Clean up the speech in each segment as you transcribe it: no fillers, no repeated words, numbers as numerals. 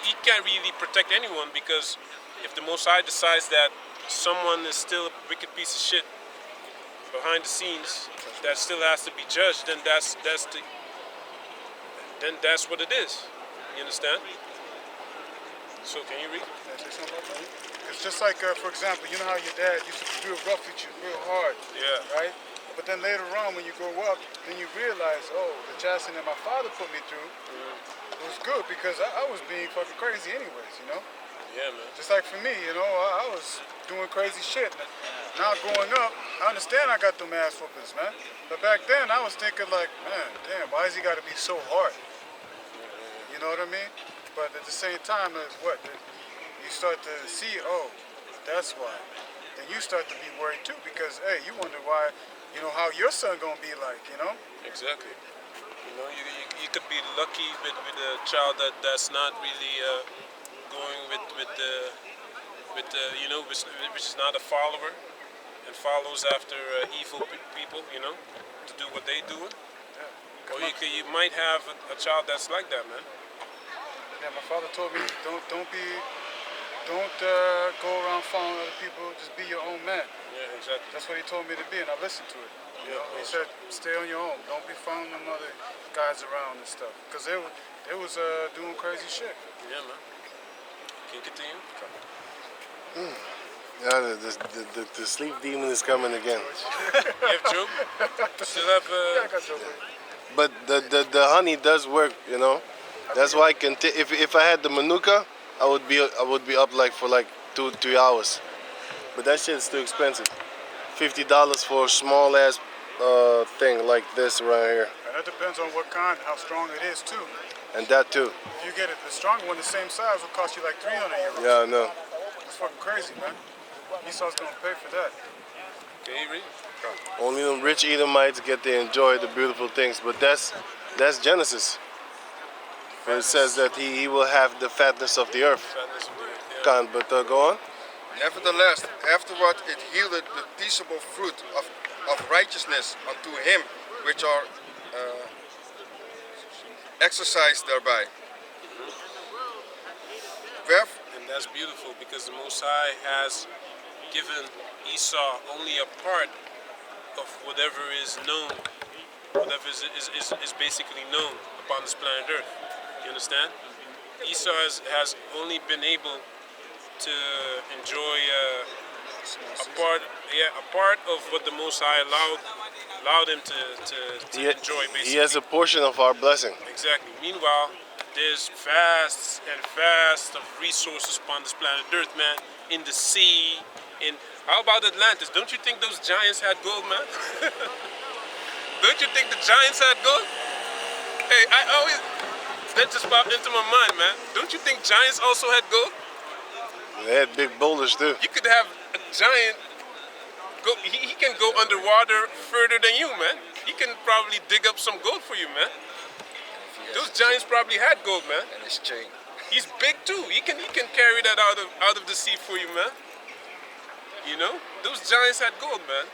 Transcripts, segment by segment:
he can't really protect anyone, because if the Most High decides that someone is still a wicked piece of shit behind the scenes that still has to be judged, then that's what it is. You understand? So can you read? Can I say something about that? It's just like, for example, you know how your dad used to be real rough with you, real hard, Yeah. right? But then later on, when you grow up, then you realize, oh, the chastening that my father put me through, it was good, because I was being fucking crazy anyways, you know? Yeah, man. Just like for me, you know, I was doing crazy shit. Now growing up, I understand I got them ass whoopings, man. But back then, I was thinking like, man, damn, why has he got to be so hard? You know what I mean? But at the same time, it's what? You start to see, oh, that's why. Then you start to be worried too, because, hey, you wonder why, you know, how your son gonna be like, you know? Exactly. You know, you could be lucky with a child that's not really going with you know, which is not a follower and follows after evil people, you know, to do what they do. Or you might have a child that's like that, man. Yeah, my father told me, don't go around following other people. Just be your own man. Yeah, exactly. That's what he told me to be, and I listened to it. You know, he said, stay on your own. Don't be following them other guys around and stuff, because they was doing crazy shit. Yeah, man. Can you continue? Yeah, the sleep demon is coming again. You have Job? Still have. Yeah, I got Job. But the honey does work, you know. That's why I can. If I had the manuka, I would be up like for like 2-3 hours. But that shit is too expensive. $50 for a small ass thing like this right here. And that depends on what kind, how strong it is too. And that too. If you get it, the stronger one, the same size, will cost you like 300 euros. Yeah, I know. It's fucking crazy, man. Esau's gonna pay for that. Can you read? Only the rich Edomites get to enjoy the beautiful things. But that's Genesis. Where it says that he will have the fatness of the earth. Can't, but go on. Nevertheless, afterward it yielded the peaceable fruit of righteousness unto him which are exercised thereby. And that's beautiful, because the Most High has given Esau only a part of whatever is known, whatever is basically known upon this planet Earth. You understand? Esau has only been able to enjoy a part of what the Most High allowed him to enjoy. Basically, he has a portion of our blessing. Exactly. Meanwhile, there's vast and vast of resources upon this planet Earth, man. In the sea, how about Atlantis? Don't you think those giants had gold, man? Don't you think the giants had gold? Hey, that just popped into my mind, man. Don't you think giants also had gold? They had big boulders too. You could have a giant go. He can go underwater further than you, man. He can probably dig up some gold for you, man. Those giants probably had gold, man. And his chain. He's big too. He can carry that out of the sea for you, man. You know, those giants had gold, man.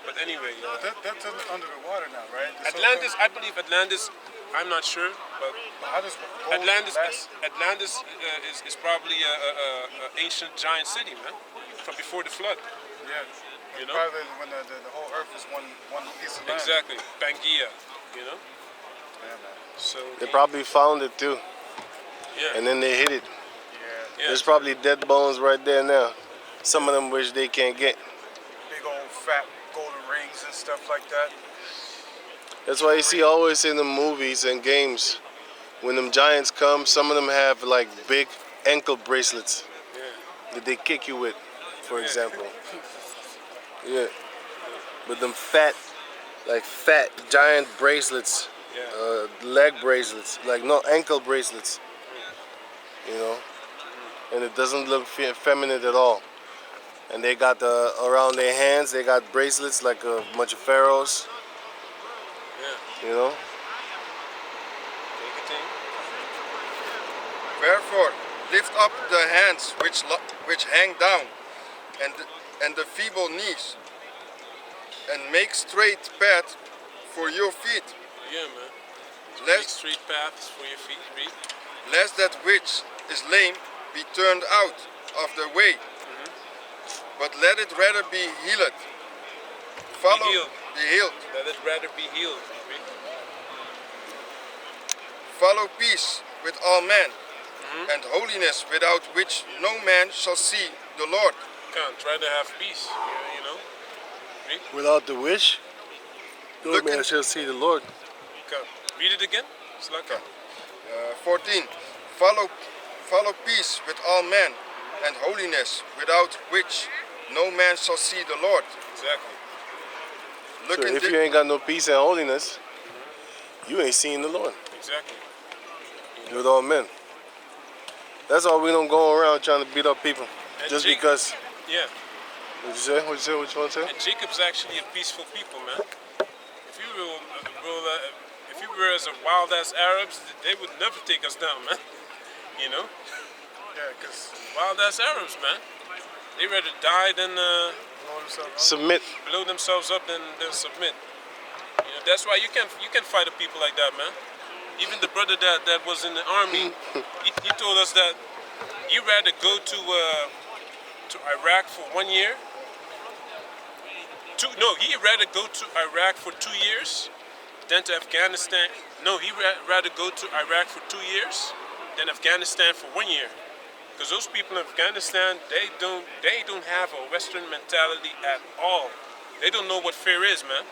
But anyway, That's under the water now, right? Atlantis. I believe Atlantis. I'm not sure, but How does gold Atlantis last? is probably a ancient giant city, man, from before the flood. Yeah. You know? Probably when the whole earth is one piece of land. Exactly, Pangaea. You know. Yeah, man. So They probably found it too, yeah, and then they hid it. Yeah. There's probably dead bones right there now. Some of them which they can't get. Big old fat golden rings and stuff like that. That's why you see always in the movies and games, when them giants come, some of them have like big ankle bracelets that they kick you with, for example. Yeah. But them fat giant bracelets, leg bracelets, like no ankle bracelets, you know, and it doesn't look feminine at all. And they got around their hands, they got bracelets like a bunch of pharaohs. You know? Wherefore, lift up the hands which hang down, and the feeble knees, and make straight path for your feet. Yeah, man. Make Lest straight paths for your feet. Read. that which is lame be turned out of the way, but let it rather be healed. Follow, healed. be healed. Let it rather be healed. Follow peace with all men, and holiness without which no man shall see the Lord. Can't try to have peace, you know. Without the wish, no Look man in- shall see the Lord. Can't. Read it again. Slaka. 14. Follow peace with all men, and holiness without which no man shall see the Lord. Exactly. Look So in if you ain't got no peace and holiness, you ain't seeing the Lord Exactly. with all men. That's why we don't go around trying to beat up people. And Just Jake- because. Yeah. What you say? What you say? What you want to say? And Jacob's actually a peaceful people, man. If if you were as a wild ass Arabs, they would never take us down, man. You know, Yeah, because wild ass Arabs, man. They rather die than blow himself up. Submit. blow themselves up than submit. You know, that's why you can fight a people like that, man. Even the brother that was in the army, he told us that he'd rather go to Iraq for 1 year. He'd rather go to Iraq for 2 years than to Afghanistan. No, he'd rather go to Iraq for 2 years than Afghanistan for 1 year. Because those people in Afghanistan, they don't have a Western mentality at all. They don't know what fear is, man.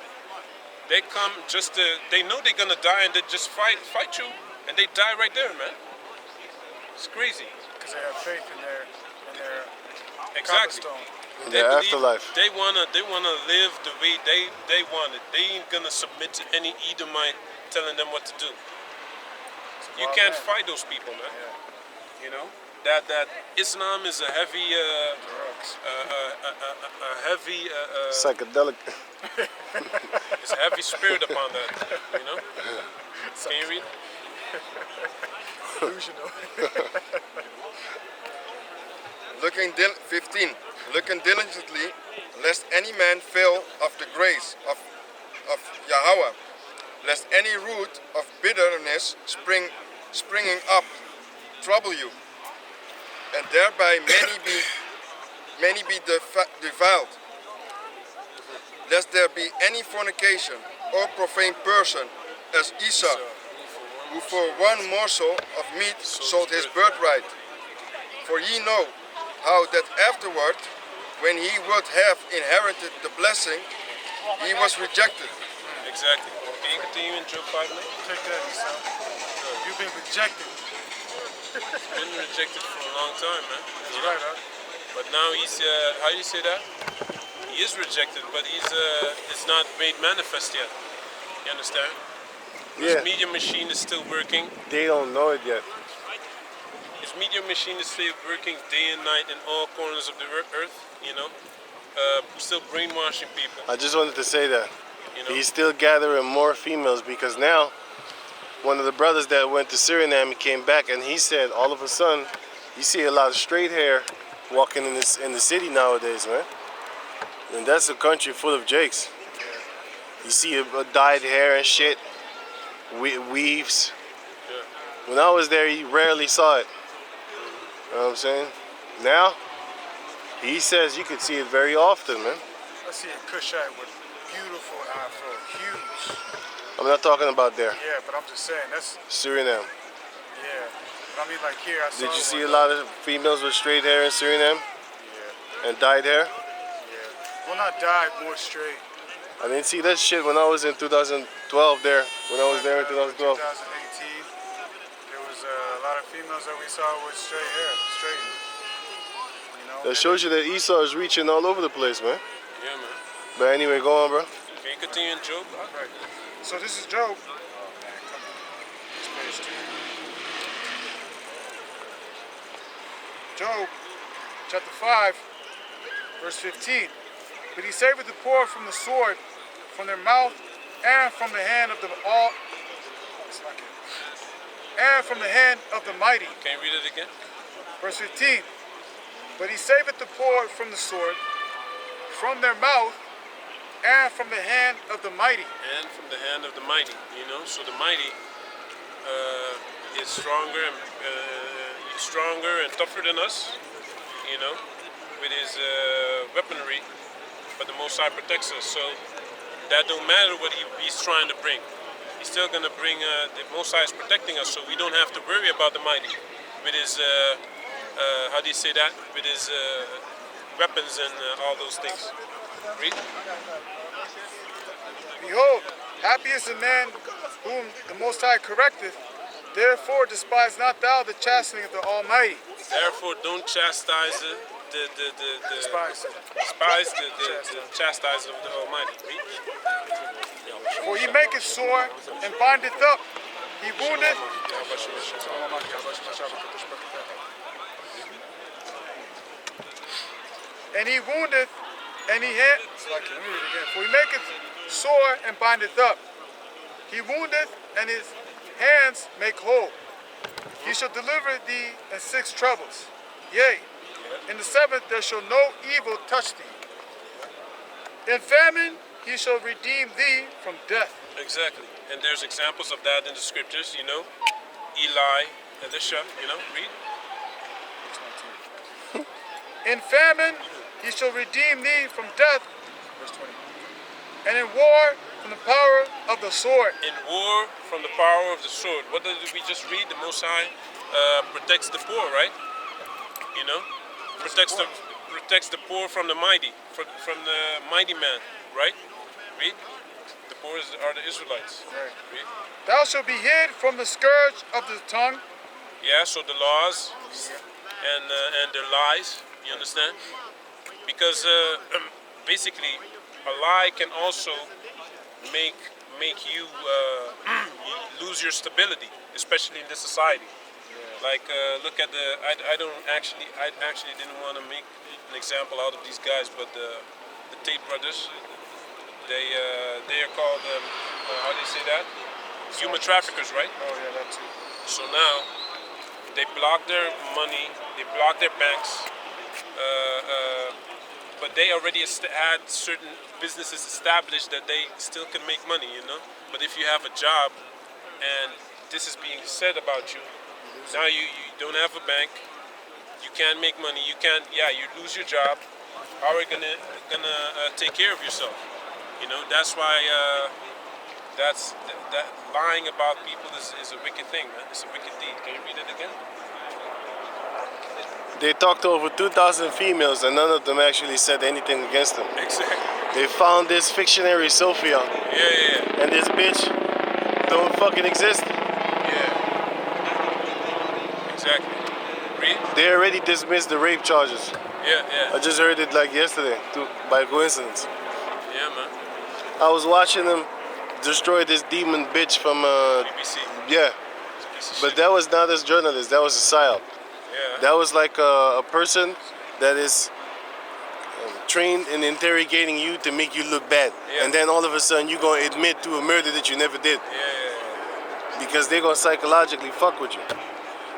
They come just to, they know they're gonna die and they just fight you, and they die right there, man. It's crazy. Because they have faith in their Exactly. copperstone. The afterlife. They wanna live the way they want it. They ain't gonna submit to any Edomite telling them what to do. You wild can't man. fight those people, man. Yeah. You know that Islam is a heavy, Drugs. a heavy, Psychedelic. it's a heavy spirit upon that. You know. Can you read? Delusional. 15. Looking diligently, lest any man fail of the grace of Yahweh, lest any root of bitterness springing up trouble you, and thereby many be defiled. Lest there be any fornication or profane person as Esau, who for one morsel of meat sold his birthright. For ye know how that afterward, when he would have inherited the blessing, he was rejected. Exactly. Can you continue in Job 5 now? Take that, Esau. You've been rejected. Been rejected for a long time, man. That's You know? right, huh? But now he's, how do you say that? He is rejected, but it's not made manifest yet. You understand? His Yeah. media machine is still working. They don't know it yet. His media machine is still working day and night in all corners of the earth, you know? Still brainwashing people, I just wanted to say that. you know? He's still gathering more females because now one of the brothers that went to Suriname, he came back and he said all of a sudden you see a lot of straight hair walking in the city nowadays, man. And that's a country full of jakes. You see a dyed hair and shit, weaves. Yeah. When I was there, you rarely saw it. You know what I'm saying? Now, he says you could see it very often, man. I see a Cushite with beautiful afro, huge. I'm not talking about there, Yeah, but I'm just saying, that's, Suriname. yeah. But I mean, like here, I saw Did you see a one. lot of females with straight hair in Suriname Yeah, and dyed hair? yeah. Well, not dyed, more straight. I didn't see that shit when I was in 2012 there. When I was there in 2012. 2018, there was a lot of females that we saw with straight hair, straightened. You know? That shows you that Esau is reaching all over the place, man. Yeah, man. But anyway, go on, bro. Can you continue in Job? Right. So this is Job. This page 2. Job, chapter 5, verse 15. But he saveth the poor from the sword, from their mouth, and from the hand of the all. It's not good. And from the hand of the mighty. Can you read it again? Verse 15. But he saveth the poor from the sword, from their mouth, and from the hand of the mighty. And from the hand of the mighty, you know? So the mighty is stronger, and you stronger and tougher than us, you know, with his weaponry, but the Most High protects us. So that don't matter what he's trying to bring. He's still going to bring, the Most High is protecting us, so we don't have to worry about the mighty with his, how do you say that, with his weapons and all those things. Read. Behold, happy is the man whom the Most High correcteth. Therefore despise not thou the chastening of the Almighty. Therefore don't chastise Despise. despise the chastisement of the Almighty. Read. For he maketh sore and bindeth up. He woundeth. And he woundeth, and he let me read it again. For he maketh sore and bindeth up. He woundeth, and his hands make whole. He shall deliver thee in 6 troubles. Yea, in the 7th there shall no evil touch thee. In famine he shall redeem thee from death. Exactly. And there's examples of that in the scriptures, you know. Eli, Elisha, you know, read. In famine he shall redeem thee from death. Verse 20. And in war from the power of the sword. In war from the power of the sword. What did we just read? The Most High protects the poor, right? You know, protects the poor from the mighty, from the mighty man, right? Read. The poor are the Israelites. Right. Read. Thou shalt be hid from the scourge of the tongue. Yeah. So the laws and their lies. You understand? Because basically, a lie can also make you lose your stability, especially in this society. Like look at the. I actually didn't want to make an example out of these guys, but the Tate brothers. They are called how do you say that? Human traffickers, right? Oh yeah, that too. So now they block their money, they block their banks, but they already had certain businesses established that they still can make money, you know. But if you have a job and this is being said about you, now you don't have a bank, you can't make money, you can't. Yeah, you lose your job. How are you gonna take care of yourself? You know, that's why that lying about people is a wicked thing, man. It's a wicked deed. Can you read it again? They talked to over 2,000 females and none of them actually said anything against them. Exactly. They found this fictionary Sophia Yeah. and this bitch don't fucking exist. Yeah. Exactly. Read. They already dismissed the rape charges. Yeah. I just heard it like yesterday by coincidence. Yeah, man. I was watching them destroy this demon bitch from BBC. yeah, Piece of but shit. that was not as journalist, that was a psyop. Yeah. That was like a person that is trained in interrogating you to make you look bad. Yeah. And then all of a sudden you're going to admit to a murder that you never did. Yeah. Because they're going to psychologically fuck with you.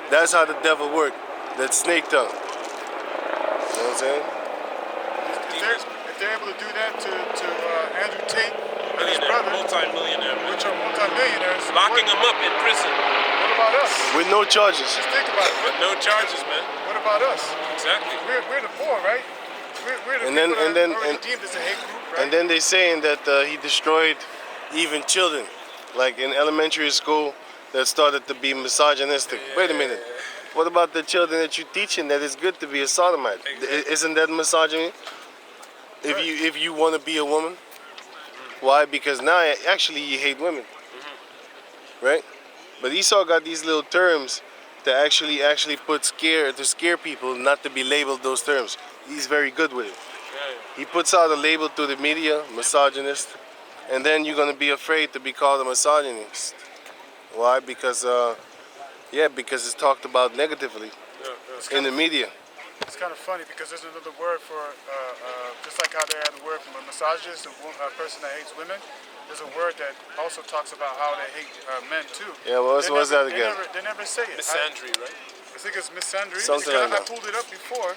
That's how the devil worked. That snake tongue. You know what I'm saying? If they're able to do that to Andrew Tate and his Millionaire, brother, multi-millionaire, man. which are multi-millionaires, Locking them up in prison what about us? With no charges. Just think about it. with no charges, man. What about us? Exactly. We're the poor, right? We're the And then- people and that then- are already and- deemed as a hate group, right? And then they saying that he destroyed even children, like in elementary school, that started to be misogynistic. Wait a minute. What about the children that you're teaching that it's good to be a sodomite? Exactly. Isn't that misogyny? If you want to be a woman, why? Because now actually you hate women, right? But Esau got these little terms to actually scare people not to be labeled those terms. He's very good with it. He puts out a label to the media, misogynist, and then you're gonna be afraid to be called a misogynist. Why? Because because it's talked about negatively in the media. It's kind of funny because there's another word for, just like how they have the word from a misogynist, a person that hates women, there's a word that also talks about how they hate men too. Yeah, what's that again? They never say it. Misandry, right? I think it's misandry. Something because like I that. pulled it up before.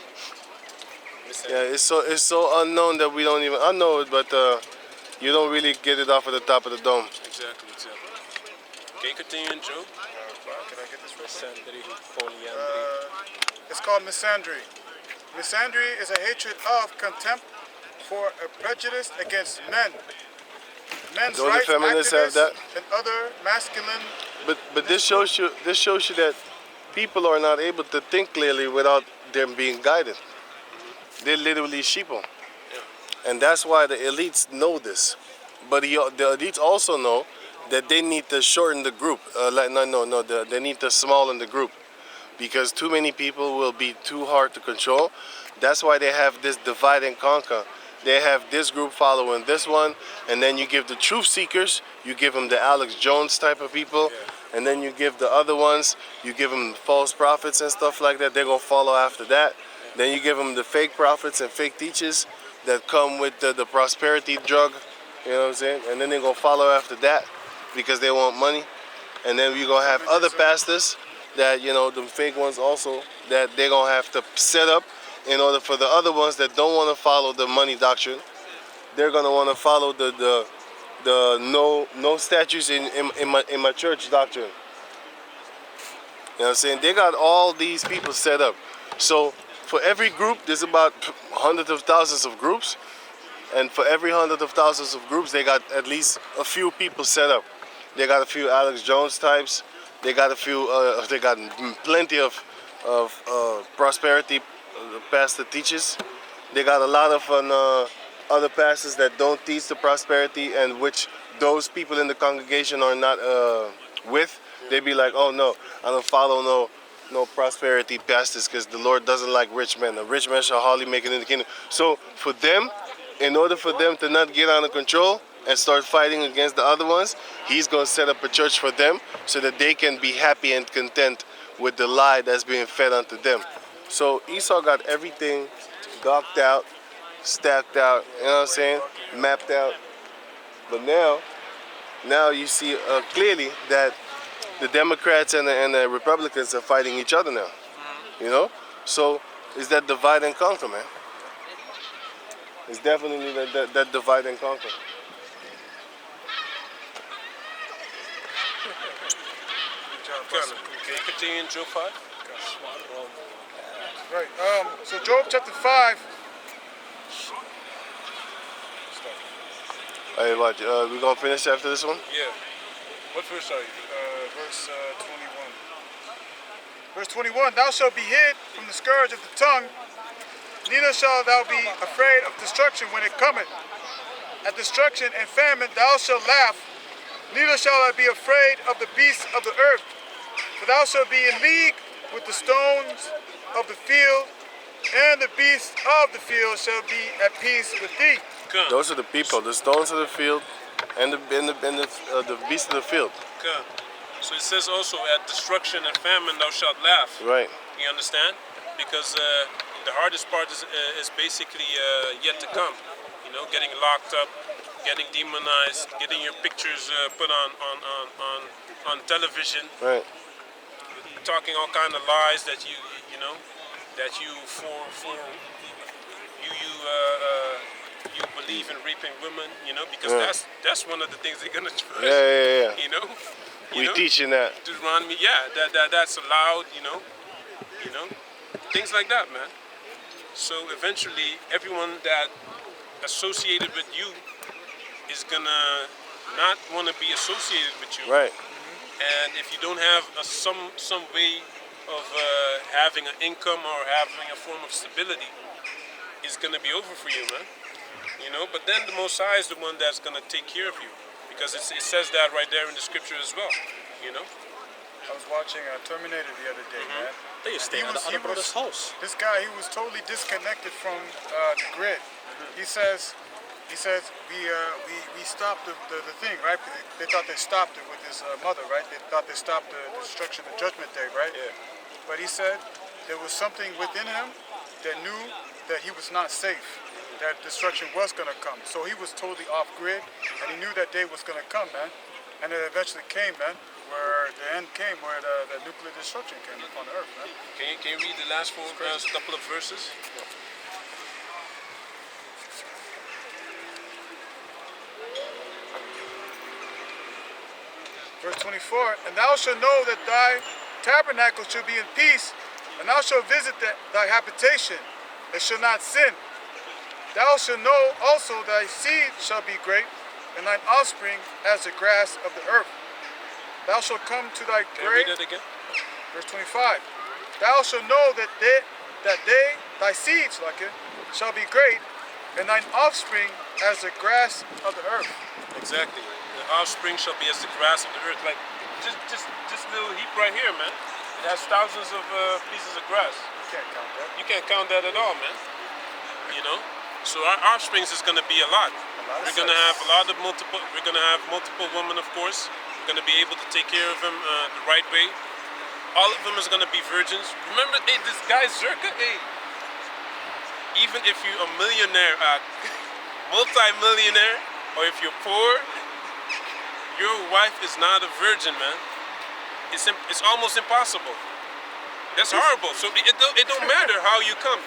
Yeah, it's so unknown that we don't even. I know it, but you don't really get it off of the top of the dome. Exactly. Okay, continue, Joe. Can I I get this real quick? Misandry, polyandry. It's called misandry. Misandry is a hatred of contempt for a prejudice against men. Men's Don't the rights feminists have activists that? and other masculine. But this shows you that people are not able to think clearly without them being guided. They're literally sheeple, and that's why the elites know this. But the elites also know that they need to shorten the group. They need to smallen the group because too many people will be too hard to control. That's why they have this divide and conquer. They have this group following this one, and then you give the truth seekers, you give them the Alex Jones type of people, and then you give the other ones, you give them false prophets and stuff like that. They're gonna follow after that. Then you give them the fake prophets and fake teachers that come with the prosperity drug, you know what I'm saying? And then they're gonna follow after that because they want money. And then we're gonna have other pastors that, you know, the fake ones also, that they're gonna have to set up in order for the other ones that don't want to follow the money doctrine. They're gonna want to follow the no statues in my church doctrine. You know what I'm saying? They got all these people set up. So for every group, there's about hundreds of thousands of groups. And for every hundred of thousands of groups, they got at least a few people set up. They got a few Alex Jones types. They got a few. They got plenty of prosperity pastor teachers. They got a lot of other pastors that don't teach the prosperity, and which those people in the congregation are not with. They be like, oh no, I don't follow no prosperity pastors because the Lord doesn't like rich men. A rich man shall hardly make it in the kingdom. So for them, in order for them to not get out of control and start fighting against the other ones, he's going to set up a church for them so that they can be happy and content with the lie that's being fed unto them. So Esau got everything docked out, stacked out, you know what I'm saying, mapped out. But now you see clearly that the Democrats and the Republicans are fighting each other now, you know? So it's that divide and conquer, man. It's definitely that divide and conquer. Can you continue in Job 5? Right. So Job chapter 5. Hey, watch. We gonna finish after this one? Yeah. What verse are you? Verse 21. Verse 21. Thou shalt be hid from the scourge of the tongue, neither shalt thou be afraid of destruction when it cometh. At destruction and famine thou shalt laugh, neither shalt thou be afraid of the beasts of the earth. For thou shalt be in league with the stones of the field, and the beasts of the field shall be at peace with thee. Come. Those are the people, the stones of the field, and the beasts of the field. Come. So it says also, at destruction and famine thou shalt laugh. Right. You understand? Because the hardest part is basically yet to come. You know, getting locked up, getting demonized, getting your pictures put on television. Right. Talking all kind of lies that you believe in raping women, you know, because that's one of the things they're gonna try. Yeah. You know. We teaching that. Deuteronomy, that's allowed, you know, things like that, man. So eventually, everyone that associated with you is gonna not want to be associated with you. Right. And if you don't have some way of having an income or having a form of stability, it's gonna be over for you, man. You know. But then the Most High is the one that's gonna take care of you, because it says that right there in the scripture as well. You know. I was watching Terminator the other day, man. They stay at the brother's house. This guy, he was totally disconnected from the grid. He says we stopped the thing, right? They thought they stopped it with his mother, right? They thought they stopped the destruction, the judgment day, right? Yeah. But he said there was something within him that knew that he was not safe, that destruction was gonna come. So he was totally off grid, and he knew that day was gonna come, man. And it eventually came, man, where the end came, where the nuclear destruction came upon the earth, man. Can you read the last couple of verses? Verse 24, and thou shalt know that tabernacle shall be in peace, and thou shalt visit thy habitation, and shall not sin. Thou shalt know also thy seed shall be great, and thine offspring as the grass of the earth. Thou shalt come to thy Can you read grave. that again? Verse 25. Thou shalt know that thy seeds, like it, shall be great, and thine offspring as the grass of the earth. Exactly. The offspring shall be as the grass of the earth. Like just little heap right here, man. It has thousands of pieces of grass. You can't count that. You can't count that at all, man. You know. So our offsprings is gonna be a lot. We're gonna have a lot of multiple. We're gonna have multiple women, of course. We're gonna be able to take care of them the right way. All of them is gonna be virgins. Remember, hey, this guy Zerka, hey. Even if you're a millionaire, multi-millionaire, or if you're poor, your wife is not a virgin, man. It's almost impossible. That's horrible. So it don't matter how you come.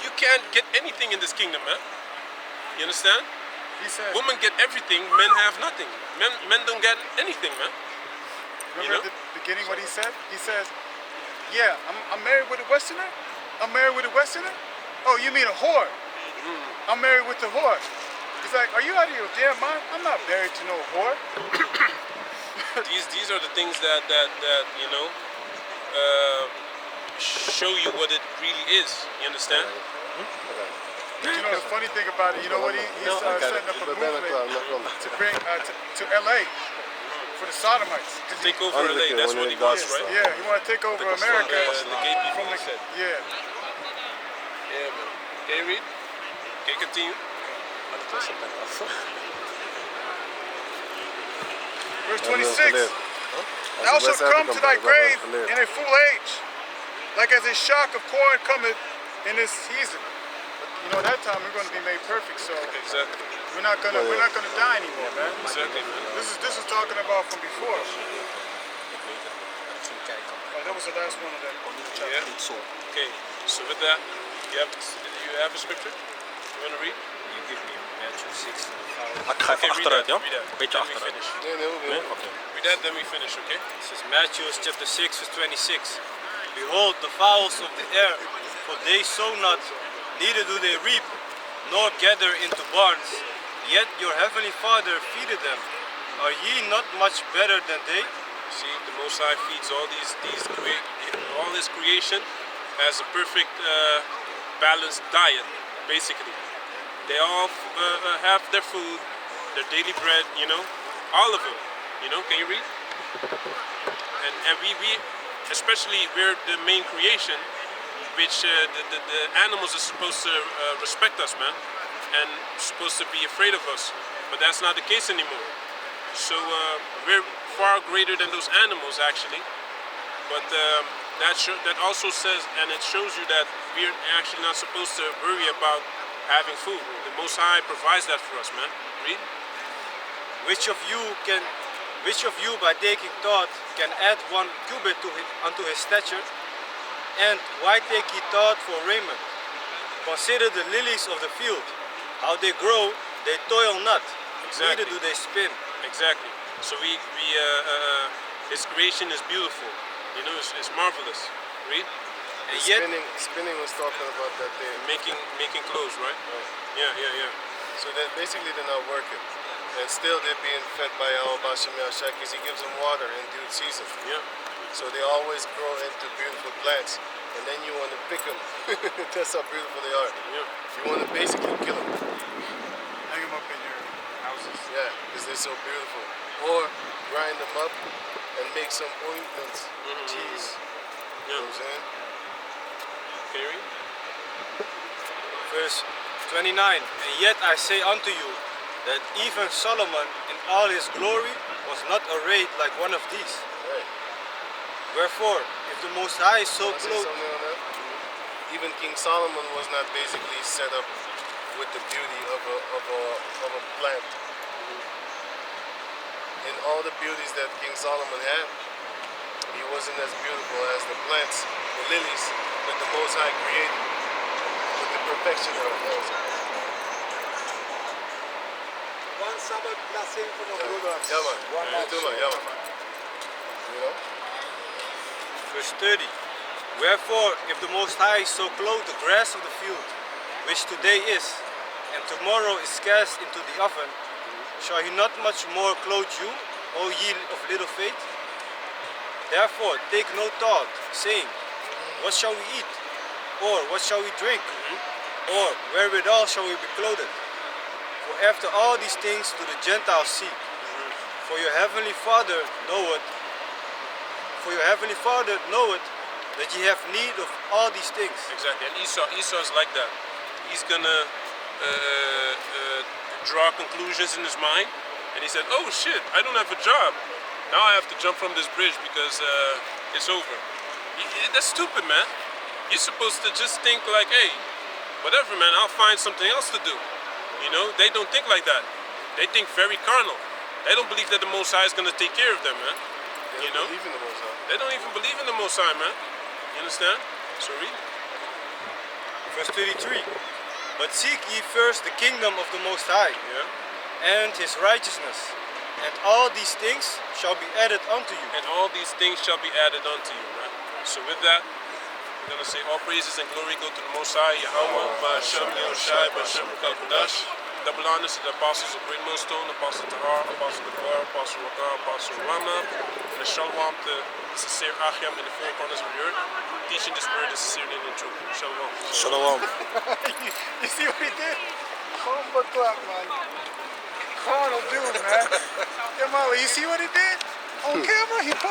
You can't get anything in this kingdom, man. You understand? He says, Women get everything, men have nothing. Men don't get anything, man. remember at the beginning what he said? He says, yeah, I'm married with a Westerner? I'm married with a Westerner? Oh, you mean a whore? I'm married with a whore. He's like, are you out of your damn mind? I'm not married to no whore. These are the things that you know show you what it really is. You understand? You know the funny thing about it, you know what he's setting up a movement to bring to LA for the Sodomites. 'Cause Take over LA. That's what he wants, right? yeah, he want to take over America. The gay people. From the, He said. yeah. Yeah, man. Can you read? Can you continue? Verse 26. Thou shalt come to thy grave in a full age, like as a shock of corn cometh in this season. But, you know, that time we're going to be made perfect, so Exactly. we're not gonna die anymore, man. Exactly, man. This is talking about from before. Oh, that was the last one of that chapter. Yeah. Okay. So with that, you have a scripture? You want to read? You give me Matthew 6. Okay, read Achteruit, that. ja? Read that. Beetje Then we achteruit. finish. Nee, Oké. Read that, then we finish, okay? This is Matthew chapter 6, verse 26. Behold the fowls of the air, for they sow not, neither do they reap, nor gather into barns, yet your heavenly Father feedeth them. Are ye not much better than they? See, the Most High feeds all all His creation has a perfect balanced diet, basically. They all have their food, their daily bread, you know, all of them. You know, can you read? And we especially we're the main creation, which the animals are supposed to respect us, man, and supposed to be afraid of us. But that's not the case anymore. So we're far greater than those animals, actually. But that also says, and it shows you that we're actually not supposed to worry about having food. The Most High provides that for us, man. Read. Which of you by taking thought can add 1 cubit unto his stature? And why take ye thought for raiment? Consider the lilies of the field, how they grow, they toil not, Exactly. neither do they spin. Exactly. So His creation is beautiful. You know, it's marvelous. Read. And yet, Spinning was talking about that they Making clothes, right? Yeah. so that basically they're not working. And still they're being fed by Al Bashim Yashak because he gives them water in due season. Yeah. So they always grow into beautiful plants. And then you want to pick them. That's how beautiful they are. Yeah. You want to basically kill them. Hang them up in your houses. Yeah, because they're so beautiful. Or grind them up and make some ointments. Cheese. You know what I'm saying? Can you read? verse 29, and yet I say unto you, that even Solomon in all his glory was not arrayed like one of these. Right. Wherefore, if the Most High is so Wanna say clothed, something on that? Even King Solomon was not basically set up with the beauty of a plant. In all the beauties that King Solomon had, he wasn't as beautiful as the plants, the lilies that the Most High created with the perfection of it. One Sabbath blessing for the brothers. Yeah, man. One You too, man. Yeah, man. You know? Verse 30. Wherefore, if the Most High so clothe the grass of the field, which today is, and tomorrow is cast into the oven, shall he not much more clothe you, O ye of little faith? Therefore take no thought, saying, what shall we eat? Or what shall we drink? Or wherewithal shall we be clothed? For after all these things do the Gentiles seek. For your heavenly Father knoweth, that ye have need of all these things. Exactly. And Esau's like that. He's gonna draw conclusions in his mind, and he said, "Oh shit, I don't have a job. Now I have to jump from this bridge because it's over." That's stupid, man. You're supposed to just think like, "Hey, whatever, man. I'll find something else to do." You know, they don't think like that. They think very carnal. They don't believe that the Most High is gonna take care of them, man. They don't believe in the Most High. They don't even believe in the Most High, man. You understand? So read. Verse 33. But seek ye first the kingdom of the Most High, Yeah. and his righteousness, and all these things shall be added unto you. And all these things shall be added unto you, right? So with that, we're gonna say all praises and glory go to the Most High, Yahweh, Ba'Shem Yahushai, Ba'Shem Kadash. Double honors to the apostles of Great Millstone, Apostle Tahar, Apostle Devar, Apostle Wakar, Apostle Rama, and the Shalom to the sincere Achim in the four corners of the earth, teaching this word is sincerely and in truth. Shalom. Shalom. You see what he did? Humble clock, man. Carnal dude, man. Yeah, Molly, you see what he did? On camera, he pushed.